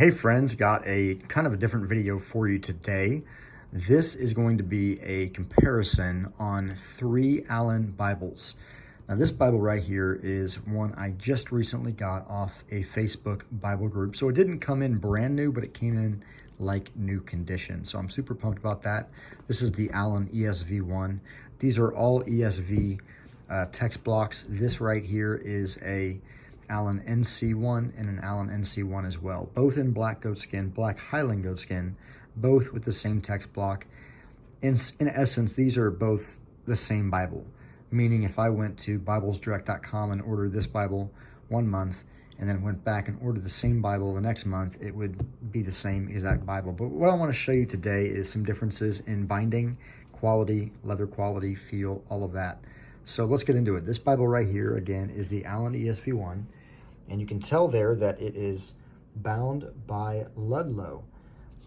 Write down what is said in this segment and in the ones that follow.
Hey friends, got a kind of a different video for you today. This is going to be a comparison on 3 Allan Bibles. Now this Bible right here is one I just recently got off a Facebook Bible group. So it didn't come in brand new, but it came in like new condition. So I'm super pumped about that. This is the Allan ESV one. These are all ESV text blocks. This right here is a Allan NC1 and an Allan NC1 as well, both in black goatskin, black Highland goatskin, both with the same text block. In essence, these are both the same Bible, meaning if I went to biblesdirect.com and ordered this Bible one month and then went back and ordered the same Bible the next month, it would be the same exact Bible. But what I want to show you today is some differences in binding, quality, leather quality, feel, all of that. So let's get into it. This Bible right here, again, is the Allan ESV1. And you can tell there that it is bound by Ludlow.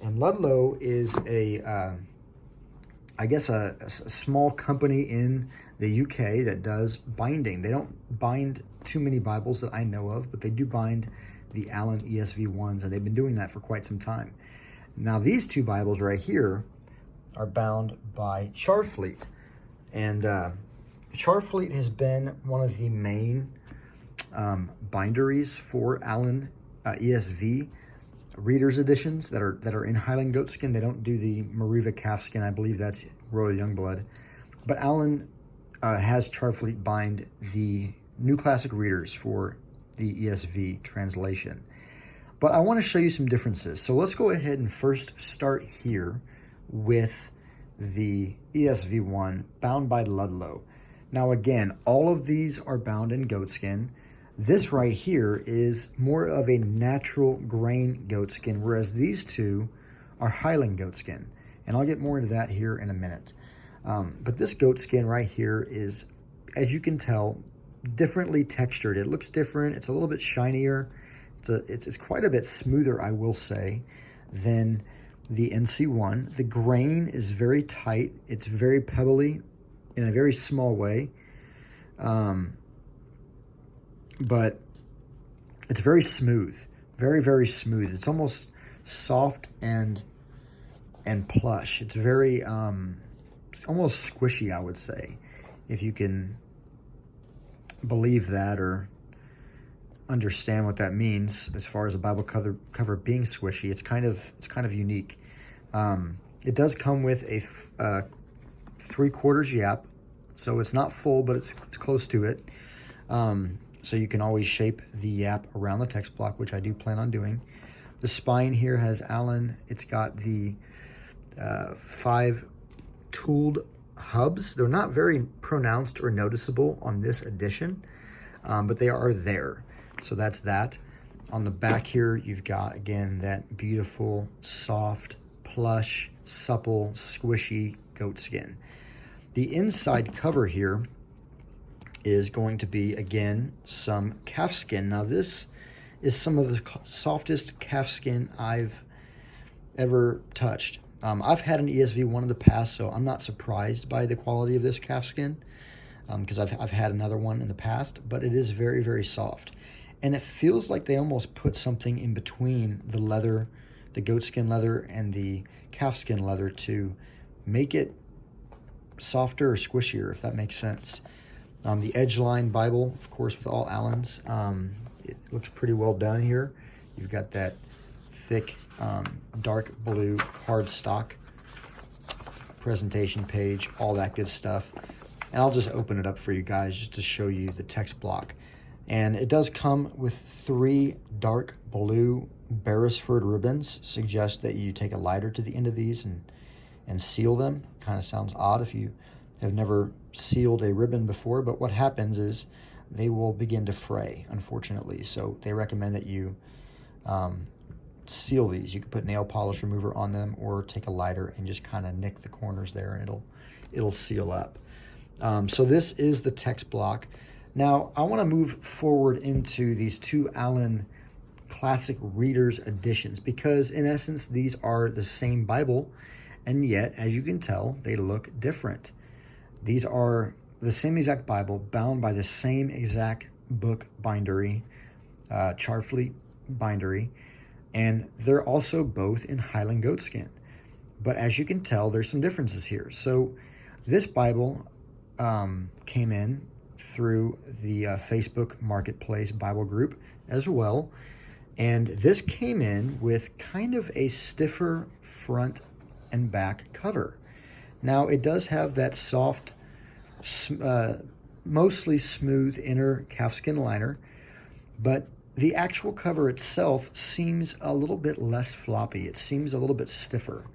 And Ludlow is I guess a small company in the UK that does binding. They don't bind too many Bibles that I know of, but they do bind the Allan ESV1s, and they've been doing that for quite some time. Now, these two Bibles right here are bound by Charfleet. And Charfleet has been one of the main binderies for Allan ESV readers editions that are in Highland goatskin. They don't do the Mariva calfskin. I believe that's Royal Youngblood. But Allan has Charfleet bind the New Classic readers for the ESV translation. But I want to show you some differences. So let's go ahead and first start here with the ESV1 bound by Ludlow. Now again, all of these are bound in goatskin. This right here is more of a natural grain goatskin, whereas these two are Highland goatskin. And I'll get more into that here in a minute. But this goatskin right here is, as you can tell, differently textured. It looks different. It's a little bit shinier. It's quite a bit smoother, I will say, than the NC1. The grain is very tight. It's very pebbly in a very small way. But it's very smooth, very, very smooth. It's almost soft and plush. It's very, it's almost squishy, I would say, if you can believe that or understand what that means as far as a Bible cover being squishy. It's kind of unique. It does come with a 3/4 yap, so it's not full, but it's close to it. So you can always shape the yap around the text block, which I do plan on doing. The spine here has Allan. It's got the 5 tooled hubs. They're not very pronounced or noticeable on this edition, but they are there. So that's that. On the back here, you've got, again, that beautiful, soft, plush, supple, squishy goatskin. The inside cover here is going to be, again, some calfskin. Now, this is some of the softest calfskin I've ever touched. I've had an ESV1 in the past, so I'm not surprised by the quality of this calfskin because I've had another one in the past, but it is very, very soft. And it feels like they almost put something in between the leather, the goatskin leather, and the calfskin leather to make it softer or squishier, if that makes sense. The Edgeline Bible, of course, with all Allans, it looks pretty well done here. You've got that thick, dark blue cardstock presentation page, all that good stuff. And I'll just open it up for you guys just to show you the text block. And it does come with 3 dark blue Beresford ribbons. Suggest that you take a lighter to the end of these and seal them. Kind of sounds odd if you have never sealed a ribbon before, but what happens is they will begin to fray, unfortunately. So they recommend that you seal these. You can put nail polish remover on them or take a lighter and just kind of nick the corners there, and it'll seal up. So this is the text block. Now I want to move forward into these 2 Allan Classic Readers editions, because in essence these are the same Bible, and yet, as you can tell, they look different. These are the same exact Bible, bound by the same exact book bindery, Charfleet bindery, And they're also both in Highland goatskin. But as you can tell, there's some differences here. So this Bible came in through the Facebook Marketplace Bible group as well. And this came in with kind of a stiffer front and back cover. Now, it does have that soft, mostly smooth inner calfskin liner, but the actual cover itself seems a little bit less floppy. It seems a little bit stiffer.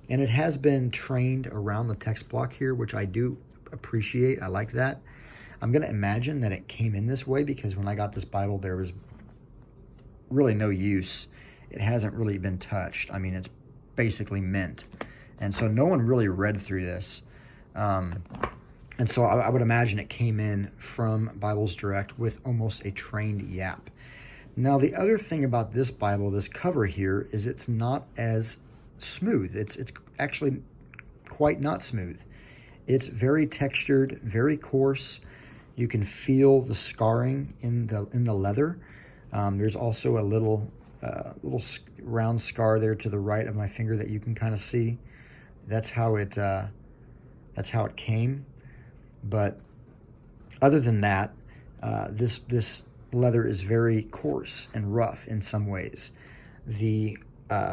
And it has been trained around the text block here, which I do appreciate. I like that. I'm going to imagine that it came in this way because when I got this Bible, there was really no use. It hasn't really been touched. I mean, it's basically mint. And so no one really read through this. And so I would imagine it came in from Bibles Direct with almost a trained yap. Now, the other thing about this Bible, this cover here, is it's not as smooth. It's actually quite not smooth. It's very textured, very coarse. You can feel the scarring in the leather. There's also a little round scar there to the right of my finger that you can kind of see. That's how it came. But other than that, this leather is very coarse and rough in some ways. The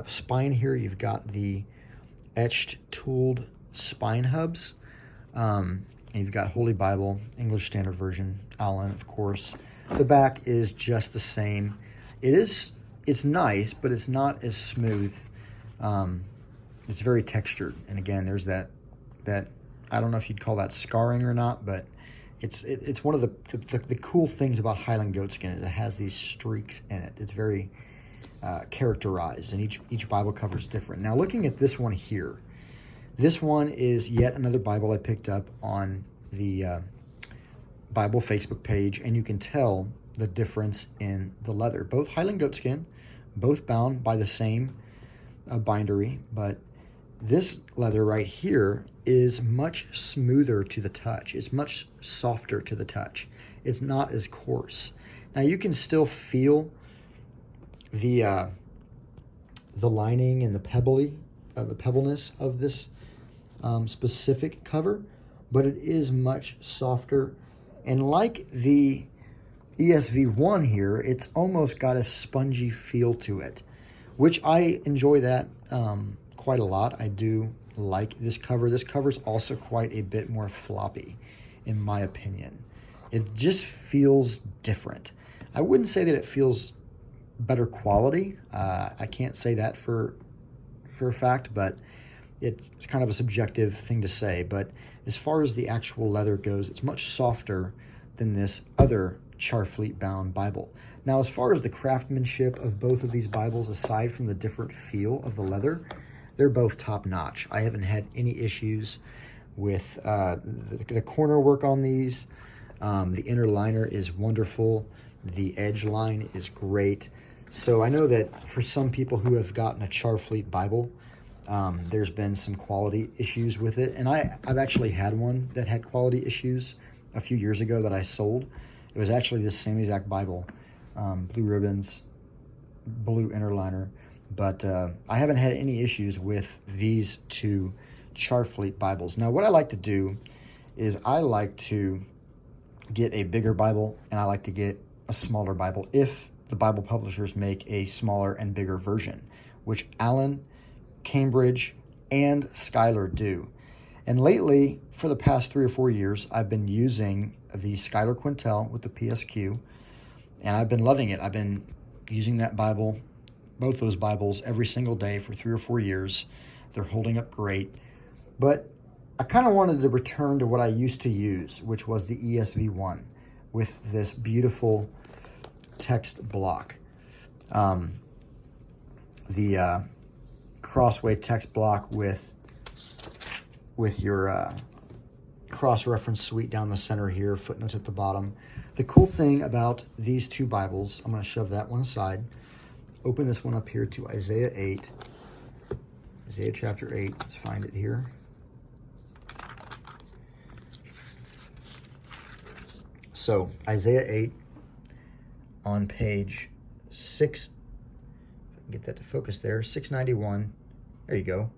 spine here, you've got the etched tooled spine hubs. And you've got Holy Bible, English Standard Version, Allan, of course. The back is just the same. It's nice, but it's not as smooth. It's very textured. And again, there's that I don't know if you'd call that scarring or not, but it's one of the cool things about Highland goatskin is it has these streaks in it. It's very characterized, and each Bible cover is different. Now, looking at this one here, this one is yet another Bible I picked up on the Bible Facebook page, and you can tell the difference in the leather. Both Highland goatskin, both bound by the same bindery, but this leather right here is much smoother to the touch. It's much softer to the touch. It's not as coarse. Now you can still feel the lining and the pebbleness of this specific cover, but it is much softer. And like the ESV1 here, it's almost got a spongy feel to it, which I enjoy that quite a lot. I do like this cover. This cover's also quite a bit more floppy, in my opinion. It just feels different. I wouldn't say that it feels better quality. I can't say that for a fact, but it's kind of a subjective thing to say. But as far as the actual leather goes, it's much softer than this other Charfleet bound Bible. Now, as far as the craftsmanship of both of these Bibles, aside from the different feel of the leather, they're both top notch. I haven't had any issues with the corner work on these. The inner liner is wonderful. The edge line is great. So I know that for some people who have gotten a Charfleet Bible, there's been some quality issues with it. And I've actually had one that had quality issues a few years ago that I sold. It was actually the same exact Bible, blue ribbons, blue inner liner. But I haven't had any issues with these two Charfleet Bibles. Now, what I like to do is I like to get a bigger Bible and I like to get a smaller Bible if the Bible publishers make a smaller and bigger version, which Allan, Cambridge, and Schuyler do. And lately, for the past 3 or 4 years, I've been using the Schuyler Quintel with the PSQ, and I've been loving it. I've been using that Bible, both those Bibles, every single day for 3 or 4 years. They're holding up great. But I kind of wanted to return to what I used to use, which was the ESV1 with this beautiful text block. The crossway text block with your cross-reference suite down the center here, footnotes at the bottom. The cool thing about these two Bibles, I'm going to shove that one aside, open this one up here to Isaiah 8, Isaiah chapter 8, let's find it here. So, Isaiah 8 on page 6, Get that to focus there. 691. There you go.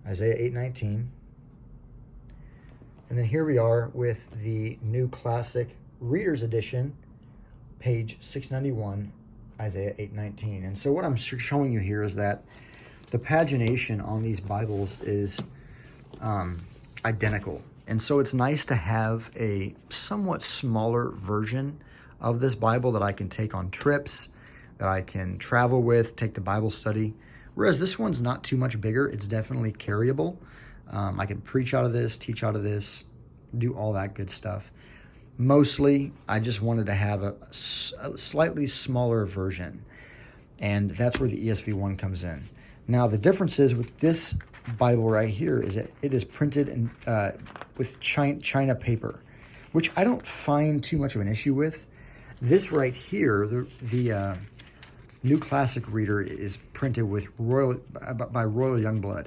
Isaiah 8:19. And then here we are with the New Classic Reader's Edition, page 691, Isaiah 8:19. And so what I'm showing you here is that the pagination on these Bibles is identical. And so it's nice to have a somewhat smaller version of this Bible that I can take on trips, that I can travel with, take to Bible study. Whereas this one's not too much bigger. It's definitely carryable. I can preach out of this, teach out of this, do all that good stuff. Mostly, I just wanted to have a slightly smaller version. And that's where the ESV one comes in. Now, the difference is with this Bible right here is that it is printed in, with China paper, which I don't find too much of an issue with. This right here, the New Classic Reader is printed with by Royal Youngblood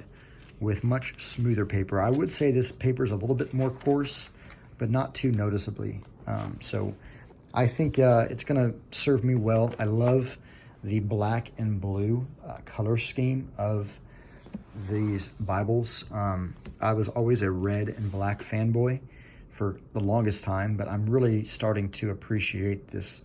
with much smoother paper. I would say this paper is a little bit more coarse, but not too noticeably. So I think it's going to serve me well. I love the black and blue color scheme of these Bibles. I was always a red and black fanboy for the longest time, but I'm really starting to appreciate this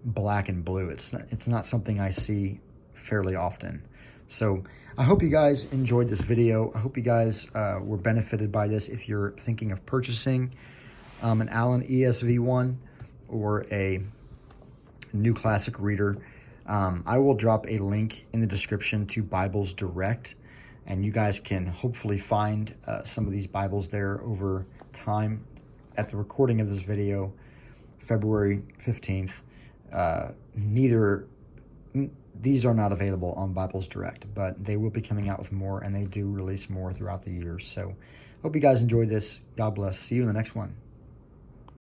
black and blue. It's not something I see fairly often. So I hope you guys enjoyed this video. I hope you guys were benefited by this. If you're thinking of purchasing an Allan ESV one or a New Classic Reader, I will drop a link in the description to Bibles Direct, and you guys can hopefully find some of these Bibles there over time. At the recording of this video, February 15th, these are not available on Bibles Direct, but they will be coming out with more, and they do release more throughout the years. So hope you guys enjoyed this. God bless. See you in the next one.